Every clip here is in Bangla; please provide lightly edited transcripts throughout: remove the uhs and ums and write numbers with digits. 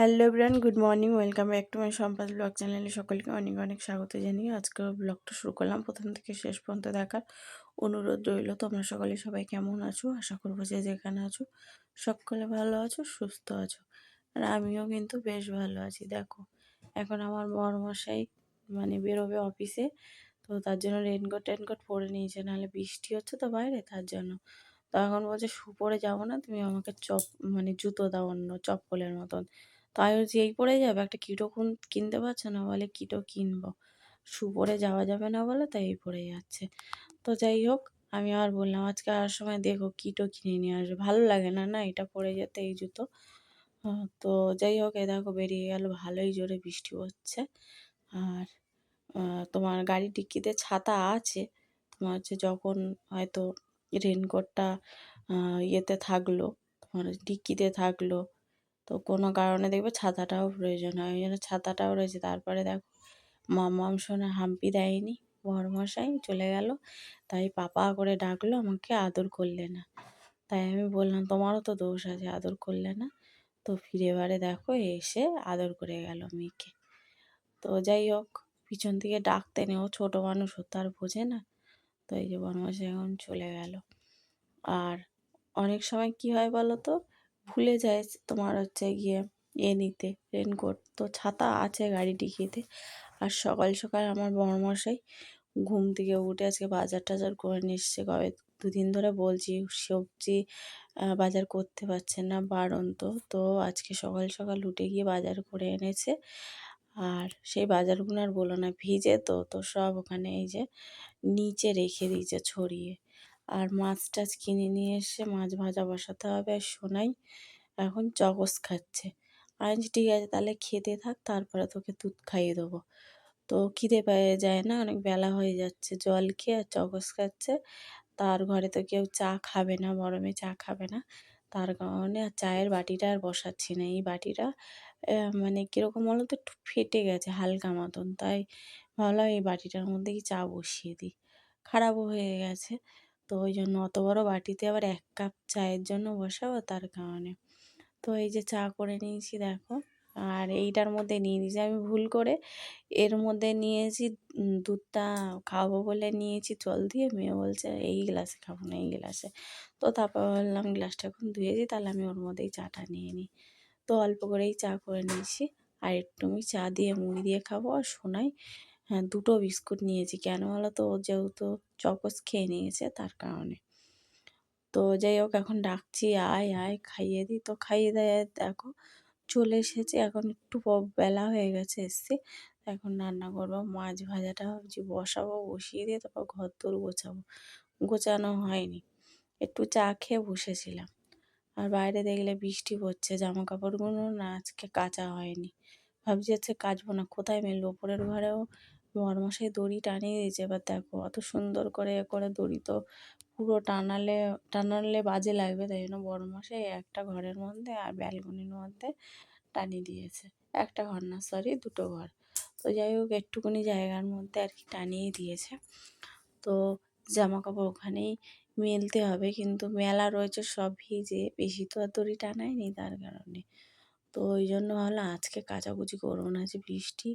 Hello everyone, good morning. Welcome back to my সম্পাস ব্লগ চ্যানেলে সকলকে অনেক অনেক স্বাগত জানিয়ে আজকের ব্লগটা শুরু করলাম। প্রথম থেকে শেষ পর্যন্ত দেখার অনুরোধ রইল। তোমরা সবাই কেমন আছো? আশা করবো যে যেখানে আছো সকলে ভালো আছো, সুস্থ আছো। আর আমিও কিন্তু বেশ ভালো আছি। দেখো, এখন আমার বড়মশাই বেরোবে অফিসে, তো তার জন্য রেনকোট পরে নিয়েছে, নাহলে বৃষ্টি হচ্ছে তো বাইরে, তার জন্য। তো এখন বলছে শু পরে যাবো না, তুমি আমাকে জুতো দাও অন্য চপ্পলের মতন। তো আমি বলছি এই পরে যাবে, একটা কিটো কিনতে পারছো না? বলে কিটো কিনবো, শু পরে যাওয়া যাবে না বলে, তাই এই পরে যাচ্ছে। তো যাই হোক, আমি আর বললাম আজকে আর সময় দেখো কিটো কিনে নিয়ে আসবে, ভালো লাগে না না এটা পরে যেতে, এই জুতো। তো যাই হোক, এ দেখো বেরিয়ে গেল, ভালোই জোরে বৃষ্টি হচ্ছে। আর তোমার গাড়ির ডিক্কিতে ছাতা আছে, তোমার হচ্ছে যখন হয়তো রেনকোটটা ইয়েতে থাকলো, তোমার ডিক্কিতে থাকলো, তো কোনো কারণে দেখবে ছাতাটাও প্রয়োজন হয়, ওই জন্য ছাতাটাও রয়েছে। তারপরে দেখো মাম্মাম সোনা হাম্পি দেয়নি, বড়মশাই চলে গেল, তাই পাপা করে ডাকলো, আমাকে আদর করলে না। তাই আমি বললাম তোমারও তো দোষ আছে, আদর করলে না। তো ফিরে এবারে দেখো এসে আদর করে গেল মেয়েকে। তো যাই হোক, পিছন থেকে ডাকতে নেই, ও ছোটো মানুষ, ও তো আর বোঝে না। তো এই যে বনমাসে এখন চলে গেল। আর অনেক সময় কি হয় বলো তো, ভুলে যায় তোমার হচ্ছে গিয়ে নিতে রেনকোট, তো ছাতা আছে গাড়ি ডিকিতে। আর সকাল সকাল আমার বড়মশাই ঘুম থেকে উঠে আজকে বাজার টাজার করে নিয়ে এসছে। কবে দুদিন ধরে বলছি সবজি বাজার করতে পারছেন না, বারণ তো। তো আজকে সকাল সকাল উঠে গিয়ে বাজার করে এনেছে। আর সেই বাজারগুলো আর বলো না, ভিজে তো তো সব ওখানে এই যে নিচে রেখে দিয়েছে ছড়িয়ে। আর মাছ টাছ কিনে নিয়ে এসে মাছ ভাজা বসাতে হবে। আর সোনাই এখন চকস খাচ্ছে। আমি বলছি ঠিক আছে, তাহলে খেতে থাক, তারপরে তোকে দুধ খাইয়ে দেবো। তো খিদে পেয়ে যায় না, অনেক বেলা হয়ে যাচ্ছে, জল খেয়ে আর চকস খাচ্ছে। তার ঘরে তো কেউ চা খাবে না, বড় মেয়ে চা খাবে না, তার কারণে আর চায়ের বাটিটা আর বসাচ্ছি না। এই বাটিটা কীরকম বলো তো, একটু ফেটে গেছে হালকা মতন, তাই ভাবলাম এই বাটিটার মধ্যে কি চা বসিয়ে দিই, খারাপও হয়ে গেছে। তো ওই জন্য অত বড় বাটিতে আবার 1 কাপ চায়ের জন্য বসাবো, তার কারণে। তো এই যে চা করে নিয়েছি দেখো। আর এইটার মধ্যে নিয়ে নিয়েছি আমি ভুল করে, এর মধ্যে নিয়েছি দুধটা খাবো বলে নিয়েছি জল দিয়ে, মেয়ে বলছে এই গ্লাসে খাবো না, এই গ্লাসে। তো তারপর বললাম গ্লাসটা এখন ধুয়েছি, তাহলে আমি ওর মধ্যেই চাটা নিয়ে নিই। তো অল্প করেই চা করে নিয়েছি। আর একটু আমি চা দিয়ে মুড়ি দিয়ে খাবো। আর সোনাই দুটো বিস্কুট নিয়েছি, কেন বলো তো, ও যেহেতু চকোস খেয়ে নিয়েছে, তার কারণে। তো যাই হোক, এখন ডাকছি আয় আয় খাইয়ে দিই, তো খাইয়ে দেয়। দেখো চলে এসেছি, এখন একটু বেলা হয়ে গেছে এসছি। এখন রান্না করবো, মাছ ভাজাটা ভাবছি বসাবো, বসিয়ে দিয়ে তারপর ঘর দোর গোছাবো, গোছানো হয়নি। একটু চা খেয়ে বসেছিলাম। আর বাইরে দেখলে বৃষ্টি পড়ছে, জামা কাপড়গুলো না আজকে কাচা হয়নি। ভাবছি আজকে কাচবো না, কোথায় মেলবো। ওপরের ঘরেও বরমশাই দড়ি টানিয়ে দিয়েছে। এবার দেখো অত সুন্দর করে দড়ি তো পুরো টানালে বাজে লাগবে, তাই জন্য বড়মশাই একটা ঘরের মধ্যে আর ব্যালকনির মধ্যে টানিয়ে দিয়েছে। একটা ঘর না, সরি, দুটো ঘর। তো যাই হোক, একটুখানি জায়গার মধ্যে আর কি টানিয়ে দিয়েছে। তো জামা কাপড় ওখানেই মেলতে হবে, কিন্তু মেলা রয়েছে সব ভিজে, বেশি তো আর দড়ি টানায়নি, তার কারণে। তো ওই জন্য ভাবলাম আজকে কাচাকুচি করবো না, যে বৃষ্টি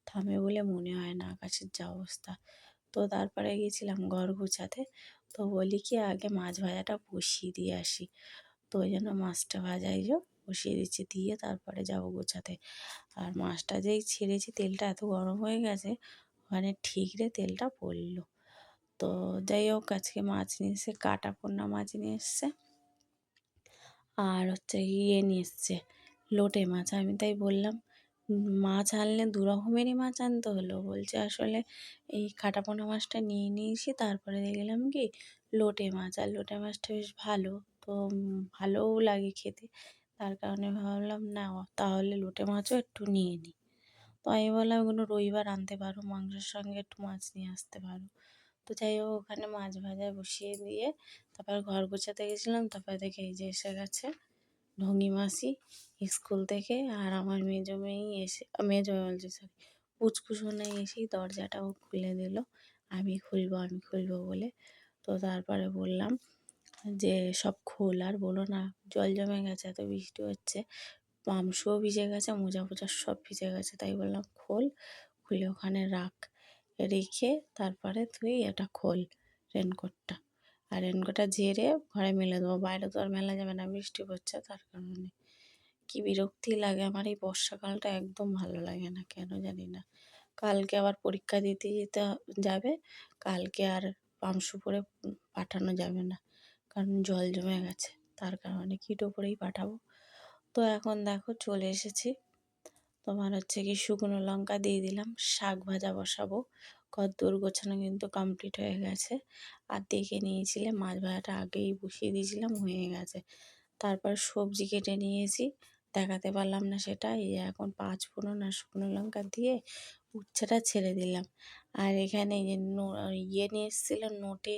থামে বলে মনে হয় না, আকাশের যা অবস্থা। তো তারপরে গেছিলাম ঘর গোছাতে। তো বলি কি আগে মাছ ভাজাটা বসিয়ে দিয়ে আসি। তো ওই জন্য মাছটা ভাজাই যে বসিয়ে দিচ্ছি, দিয়ে তারপরে যাবো গোছাতে। আর মাছটা যেই ছেড়েছি, তেলটা এত গরম হয়ে গেছে, ওখানে ঠিকরে তেলটা পড়লো। তো যাই হোক, আজকে মাছ নিয়ে এসছে, কাটা পোনা মাছ নিয়ে এসছে। আর হচ্ছে নিয়ে এসছে লোটে মাছ। আমি তাই বললাম মাছ আনলে 2 রকমেরই মাছ আনতে হলো। বলছে আসলে এই কাটাপোনা মাছটা নিয়ে নিয়েছি, তারপরে দেখলাম কি লোটে মাছ, আর লোটে মাছটা বেশ ভালো, তো ভালোও লাগে খেতে, তার কারণে ভাবলাম না তাহলে লোটে মাছও একটু নিয়ে নিই। তো আমি বললাম ওগুলো রবিবার আনতে পারো, মাংসের সঙ্গে একটু মাছ নিয়ে আসতে পারো। তো যাই হোক, ওখানে মাছ ভাজা বসিয়ে দিয়ে তারপর ঘর গোছাতে গেছিলাম। তারপরে দেখে এই যে এসে গেছে ঢঙ্গি মাসি স্কুল থেকে। আর আমার মেজো মেয়েই এসে, মেজো মেয়ে বলছে সরি, পুচকু সোনাই এসেই দরজাটাও খুলে দিল, আমি খুলবো বলে। তো তারপরে বললাম যে সব খোল, আর বলো না, জল জমে গেছে, এত বৃষ্টি হচ্ছে, মাংসও ভিজে গেছে, মোজা ফোজা সব ভিজে গেছে। তাই বললাম খোল, খুলে ওখানে রাখ। রেখে তারপরে তুই এটা খোল রেনকোটটা। আর রেনকোটটা ঝেড়ে ঘরে মেলে দেবো, বাইরে তো আর মেলা যাবে না, বৃষ্টি পড়ছে তার কারণে। কি বিরক্তি লাগে আমার এই বর্ষাকালটা, একদম ভালো লাগে না, কেন জানি না। কালকে আবার পরীক্ষা দিতে যেতে যাবে, কালকে আর পামশু পরে পাঠানো যাবে না, কারণ জল জমে গেছে, তার কারণে কিটো পরেই পাঠাবো। তো এখন দেখো চলে এসেছি, তোমার হচ্ছে কি শুকনো লঙ্কা দিয়ে দিলাম, শাক ভাজা বসাবো। কদ্দুর গোছানো কিন্তু কমপ্লিট হয়ে গেছে। আর দেখে নিয়েছিলে মাছ ভাজাটা আগেই বসিয়ে দিয়েছিলাম, হয়ে গেছে। তারপর সবজি কেটে নিয়েছি, দেখাতে পারলাম না সেটা। এই যে এখন পাঁচ ফোড়ন আর শুকনো লঙ্কা দিয়ে উচ্ছেটা ছেড়ে দিলাম। আর এখানে এই যে ইয়ে নিয়ে এসেছিলো, নোটে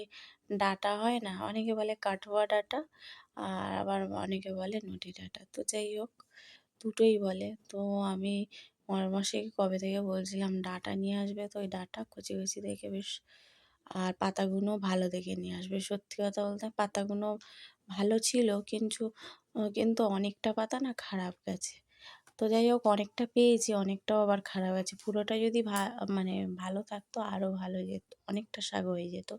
ডাঁটা হয় না, অনেকে বলে কাঠুয়া ডাঁটা, আর আবার অনেকে বলে নটি ডাঁটা। তো যাই হোক, দুটোই বলে। তো আমি বড়মশাইকে কবে থেকে বলছিলাম ডাঁটা নিয়ে আসবে, তো ওই ডাঁটা কচি কচি দেখে বেশ, আর পাতাগুলো ভালো দেখে নিয়ে আসবে। সত্যি কথা বলতে পাতাগুলো ভালো ছিল, কিন্তু অনেকটা পাতা না খারাপ গেছে। তো যাই হোক, অনেকটা পেয়েছি, অনেকটাও আবার খারাপ আছে। পুরোটা যদি মানে ভালো থাকতো আরও ভালো যেত, অনেকটা শাক হয়ে যেত।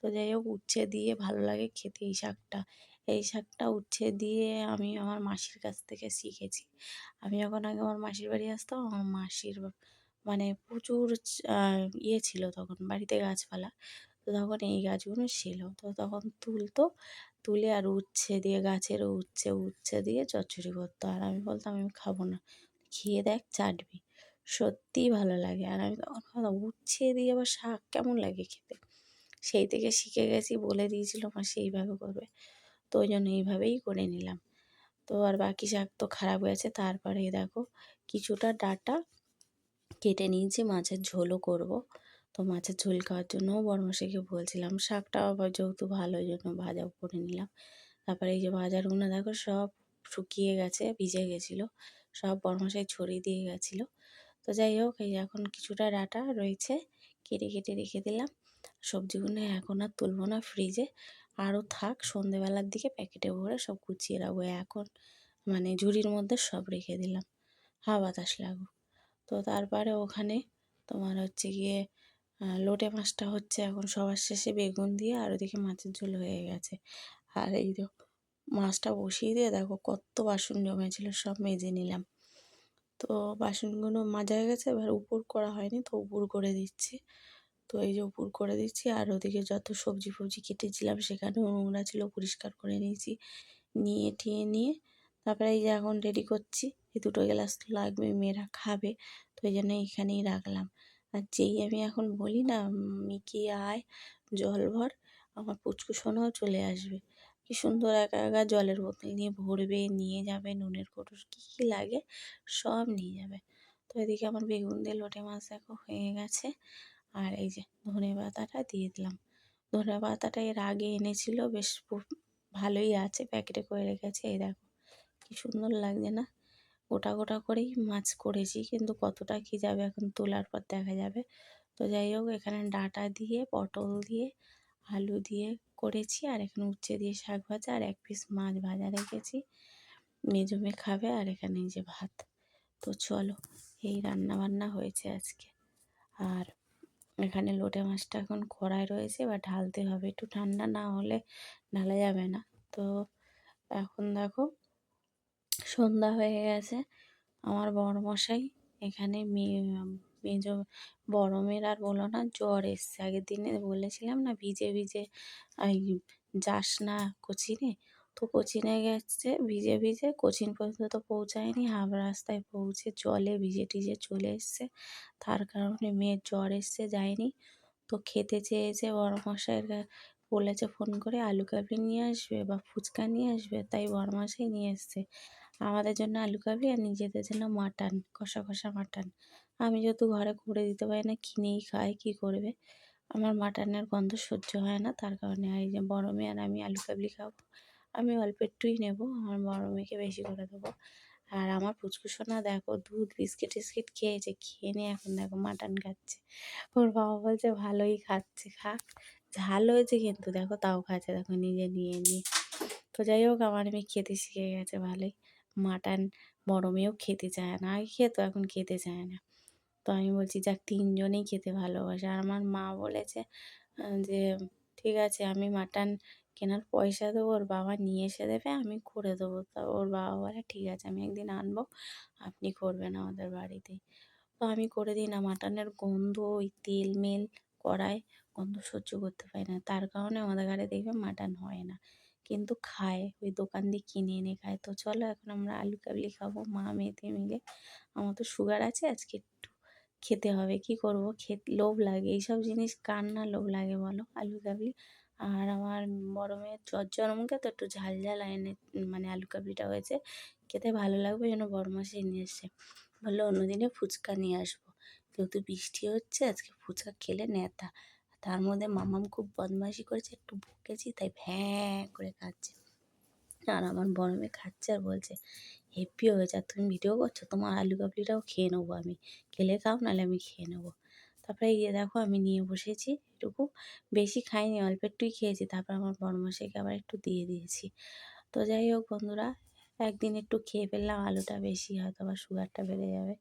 তো যাই হোক, উচ্ছে দিয়ে ভালো লাগে খেতে এই শাকটা। এই শাকটা উচ্ছে দিয়ে আমি আমার মাসির কাছ থেকে শিখেছি। আমি যখন আগে আমার মাসির বাড়ি আসতাম, আমার মাসির মানে প্রচুর ইয়ে ছিল তখন বাড়িতে গাছপালা। তো তখন এই গাছগুলো ছিল, তো তখন তুলে আর উচ্ছে দিয়ে, গাছের উচ্ছে দিয়ে চচ্চড়ি করতো। আর আমি বলতাম আমি খাবো না, খেয়ে দেখ চাটবি, সত্যিই ভালো লাগে। আর আমি তখন ভাবতাম উচ্ছে দিয়ে আবার শাক কেমন লাগে খেতে। সেই থেকে শিখে গেছি, বলে দিয়েছিল মা সেইভাবে করবে, তো ওই জন্য এইভাবেই করে নিলাম। তো আর বাকি শাক তো খারাপ গেছে। তারপরে দেখো কিছুটা ডাঁটা কেটে নিয়েছি, মাছের ঝোলও করব। তো মাছের ঝোল খাওয়ার জন্যও বড়মশাইকে বলছিলাম, শাকটাও আবার যেহেতু ভালো, ওই জন্য ভাজাও করে নিলাম। তারপরে এই যে বাজারগুলো দেখো সব শুকিয়ে গেছে, ভিজে গেছিলো, সব বড়মশাই ছড়িয়ে দিয়ে গেছিলো। তো যাই হোক, এই এখন কিছুটা ডাঁটা রয়েছে, কেটে কেটে রেখে দিলাম। সবজিগুলো এখন আর তুলবো না ফ্রিজে, আরও থাক, সন্ধেবেলার দিকে প্যাকেটে ভরে সব গুছিয়ে রাখবো। এখন মানে ঝুড়ির মধ্যে সব রেখে দিলাম, হাওয়া বাতাস লাগুক। তো তারপরে ওখানে তোমার হচ্ছে গিয়ে লোটে মাছটা হচ্ছে এখন সবার শেষে বেগুন দিয়ে, আর ওদিকে মাছের ঝোল হয়ে গেছে। আর এই মাছটা বসিয়ে দিয়ে দেখো কত বাসন জমেছিল, সব মেজে নিলাম। তো বাসনগুলো মাজা হয়ে গেছে, এবার উপর করা হয়নি, তো উপর করে দিচ্ছি। তো এই যে উপর করে দিচ্ছি, আর ওদিকে যত সবজি ফবজি কেটেছিলাম সেখানেও নোংরা ছিল, পরিষ্কার করে নিয়েছি। নিয়ে তারপরে এই যে এখন রেডি করছি, এই দুটো গ্লাস তো লাগবে, মেয়েরা খাবে, তো এই জন্য এইখানেই রাখলাম। আর যেই আমি এখন বলি না মিকি আয় জল ভর, আমার পুচকু সোনাও চলে আসবে। কি সুন্দর একা একা জলের বোতল নিয়ে ভরবে, নিয়ে যাবে, নুনের কৌটো কী কী লাগে সব নিয়ে যাবে। তো এদিকে আমার বেগুন দিয়ে লোটে মাছ দেখো হয়ে গেছে। আর এই যে ধনে পাতাটা দিয়ে দিলাম। ধনে পাতাটা এর আগে এনেছিল, বেশ ভালোই আছে, প্যাকেটে করে রেখেছে। এই দেখো কি সুন্দর লাগছে না, গোটা গোটা করেই মাছ করেছি, কিন্তু কতটা কী যাবে এখন তোলার পর দেখা যাবে। তো যাই হোক, এখানে ডাঁটা দিয়ে, পটল দিয়ে, আলু দিয়ে করেছি, আর এখানে উচ্ছে দিয়ে শাক ভাজা, আর এক পিস মাছ ভাজা রেখেছি, মেজো মেয়ে খাবে। আর এখানে এই যে ভাত। তো চলো, এই রান্না বান্না হয়েছে আজকে। আর এখানে লোটে মাছটা এখন কড়াই রয়েছে, এবার ঢালতে হবে, একটু ঠান্ডা না হলে ঢালা যাবে না। তো এখন দেখো সন্ধ্যা হয়ে গেছে, আমার বড়মশাই এখানে মেজো বড় মেয়ের আর বলো না, জ্বর এসছে। আগের দিনে বলেছিলাম না ভিজে ভিজে এই যাস না কোচিনে, তো কোচিনে গেছে ভিজে ভিজে, কোচিন পর্যন্ত তো পৌঁছায়নি, হাফ রাস্তায় পৌঁছে জলে ভিজে টিজে চলে এসছে, তার কারণে মেয়ের জ্বর এসছে, যায়নি। তো খেতে চেয়েছে, বড়মশাইয়ের বলেছে ফোন করে আলু কাবলি নিয়ে আসবে বা ফুচকা নিয়ে আসবে, তাই বড়মশাই নিয়ে এসছে আমাদের জন্য আলু কাবলি, আর নিজেদের জন্য মাটন, কষা কষা মাটন। আমি যেহেতু ঘরে করে দিতে পারি না, কিনেই খাই, কী করবে, আমার মাটনের গন্ধ সহ্য হয় না, তার কারণে। আর এই যে বড় মেয়ে আর আমি আলু কাবলি খাবো, আমি অল্প একটুই নেবো, আমার বড় মেয়েকে বেশি করে দেবো। আর আমার পুচকুসোনা দেখো দুধ বিস্কিট টিস্কিট খেয়েছে, খেয়ে নিয়ে এখন দেখো মাটন খাচ্ছে। ওর বাবা বলছে ভালোই খাচ্ছে, খাক, ঝাল হয়েছে কিন্তু দেখো তাও খাচ্ছে, দেখো নিজে নিয়ে নিয়ে। তো যাই হোক, আমার মেয়ে খেতে শিখে গেছে ভালোই, মাটন বড় মেয়েও খেতে চায় না, আগে খেত এখন খেতে চায় না। তো আমি বলছি যাক ৩ জনেই খেতে ভালোবাসে। আর আমার মা বলেছে যে ঠিক আছে আমি মাটন কেনার পয়সা দেবো, ওর বাবা নিয়ে এসে দেবে, আমি করে দেবো। তা ওর বাবা বলে ঠিক আছে আমি একদিন আনবো, আপনি করবেন আমাদের বাড়িতেই। তো আমি করে দিই না, মাটনের গন্ধ, ওই তেল-মেল কড়ায় গন্ধ সহ্য করতে পারি না। তার কারণে আমাদের ঘরে দেখবে মাটন হয় না। কিন্তু খায়, ওই দোকান দিয়ে কিনে এনে খায়। তো চলো এখন আমরা আলু কাবলি খাবো মা মেয়ে মিলে। আমার তো সুগার আছে, আজকে একটু খেতে হবে, কি করব, লোভ লাগে। এইসব জিনিস কার না লোভ লাগে বলো, আলু কাবলি। আর আমার বড় মেয়ের জন্মকে তো একটু ঝাল ঝাল এনে মানে আলু কাবলিটা হয়েছে, খেতে ভালো লাগবে, ওই জন্য বড় মাসি নিয়ে এসছে। বললো অন্যদিনে ফুচকা নিয়ে আসবো, যেহেতু বৃষ্টি হচ্ছে আজকে ফুচকা খেলে নেতা। তার মধ্যে মামাম খুব বদমাইশি করেছে, একটু বকেছি তাই ভ্যাঁ করে খাচ্ছে। আর আমার বড় মেয়ে খাচ্ছে আর বলছে হেব্বি হয়েছে, আর তুমি ভিডিও করছো, তোমার আলু কাবলিটাও খেয়ে নেবো আমি, খেলে খাও নাহলে আমি খেয়ে নেবো। তারপরে গিয়ে দেখো আমি নিয়ে বসেছি এটুকু, বেশি খাইনি, অল্প একটুই খেয়েছি। তারপর আমার বড়মশাইকে আবার একটু দিয়ে দিয়েছি। তো যাই হোক বন্ধুরা, একদিন একটু খেয়ে ফেললাম, আলুটা বেশি হয়তো আবার সুগারটা বেড়ে যাবে।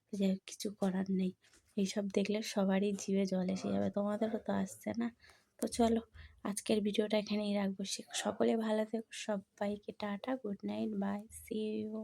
তো যাই হোক কিছু করার নেই, এইসব দেখলে সবারই জিভে জল এসে যাবে, তোমাদেরও তো আসছে না। তো চলো আজকের ভিডিওটা এখানেই রাখবো। সকলে ভালো থেকো, সবাইকে tata, good night, bye, see you.